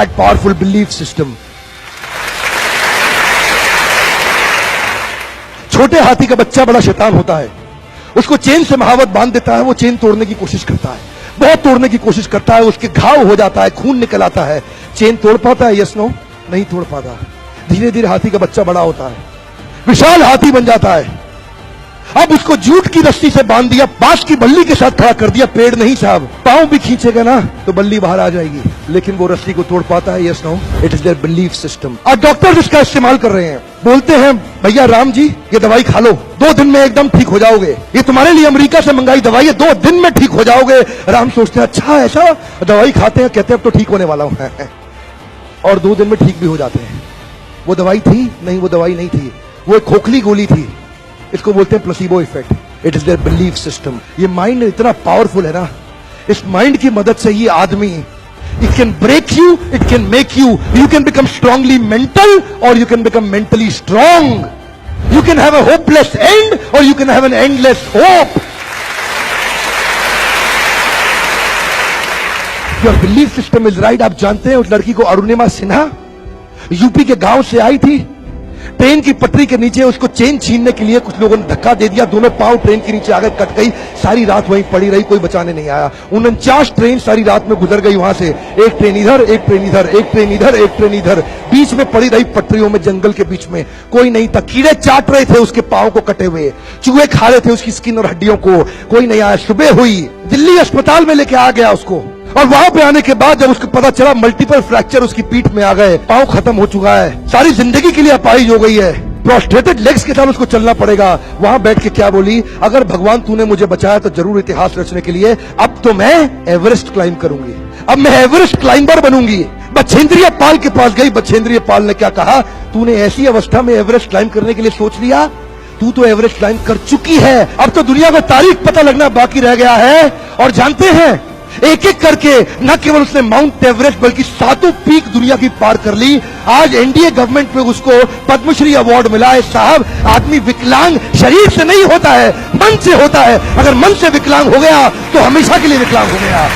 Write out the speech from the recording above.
That powerful belief system. छोटे हाथी का बच्चा बड़ा शैतान होता है, उसको चेन से महावत बांध देता है, वो चेन तोड़ने की कोशिश करता है, बहुत तोड़ने की कोशिश करता है, उसके घाव हो जाता है, खून निकल आता है। चेन तोड़ पाता है? यस नो, नहीं तोड़ पाता। धीरे धीरे हाथी का बच्चा बड़ा होता है, विशाल हाथी बन जाता है। अब उसको जूट की रस्सी से बांध दिया, बांस की बल्ली के साथ खड़ा कर दिया। पेड़ नहीं साहब, पांव भी खींचेगा ना तो बल्ली बाहर आ जाएगी, लेकिन वो रस्सी को तोड़ पाता है? Yes no, it is their belief system. और डॉक्टर इसका इस्तेमाल कर रहे हैं, बोलते हैं भैया राम जी ये दवाई खा लो, 2 दिन में एकदम ठीक हो जाओगे, ये तुम्हारे लिए अमेरिका से मंगाई दवाई है, 2 दिन में ठीक हो जाओगे। राम सोचते हैं अच्छा ऐसा, दवाई खाते हैं, कहते हैं अब तो ठीक होने वाला हूं और 2 दिन में ठीक भी हो जाते हैं। वो दवाई थी? नहीं, वो दवाई नहीं थी, वो एक खोखली गोली थी। इसको बोलते हैं placebo effect. It is their belief system. ये माइंड इतना पावरफुल है ना, इस माइंड की मदद से ये आदमी, it can break you, it can make you, you can become strongly mental और you can become mentally strong. You can have a hopeless end और you can have an endless hope. Your belief system is right. आप जानते हैं उस लड़की को, Arunima Sinha, UP के गांव से आई थी, ट्रेन की पटरी के नीचे उसको चेन छीनने के लिए कुछ लोगों ने धक्का दे दिया, दोनों पांव ट्रेन के नीचे आ गए, कट गई, सारी रात वहीं पड़ी रही, कोई बचाने नहीं आया। 49 ट्रेन सारी रात में गुजर गई वहां से, एक ट्रेन इधर, एक ट्रेन इधर, एक ट्रेन इधर, एक ट्रेन इधर, बीच में पड़ी रही पटरियों में, जंगल के बीच में, कोई नहीं था। कीड़े चाट रहे थे उसके पांव को कटे हुए, चूहे खा रहे थे उसकी स्किन और हड्डियों को, कोई नहीं आया। सुबह हुई, दिल्ली अस्पताल में लेके आ गया उसको, और वहां पे आने के बाद जब उसको पता चला मल्टीपल फ्रैक्चर उसकी पीठ में आ गए, पांव खत्म हो चुका है, सारी जिंदगी के लिए अपाहिज हो गई है, प्रोस्ट्रेटेड लेग्स के साथ उसको चलना पड़ेगा। वहां बैठ के क्या बोली, अगर भगवान तूने मुझे बचाया तो जरूर इतिहास रचने के लिए अब तो मैं एवरेस्ट क्लाइंब करूंगी, अब मैं एवरेस्ट क्लाइंबर बनूंगी। बछेंद्रिय पाल के पास गई, बछेंद्रिय पाल ने क्या कहा, तूने ऐसी अवस्था में एवरेस्ट क्लाइंब करने के लिए सोच लिया, तू तो एवरेस्ट क्लाइंब कर चुकी है, अब तो दुनिया को तारीख पता लगना बाकी रह गया है। और जानते हैं, एक एक करके न केवल उसने माउंट एवरेस्ट बल्कि 7 पीक दुनिया की पार कर ली। आज एनडीए गवर्नमेंट में उसको पद्मश्री अवार्ड मिला है। साहब, आदमी विकलांग शरीर से नहीं होता है, मन से होता है। अगर मन से विकलांग हो गया तो हमेशा के लिए विकलांग हो गया।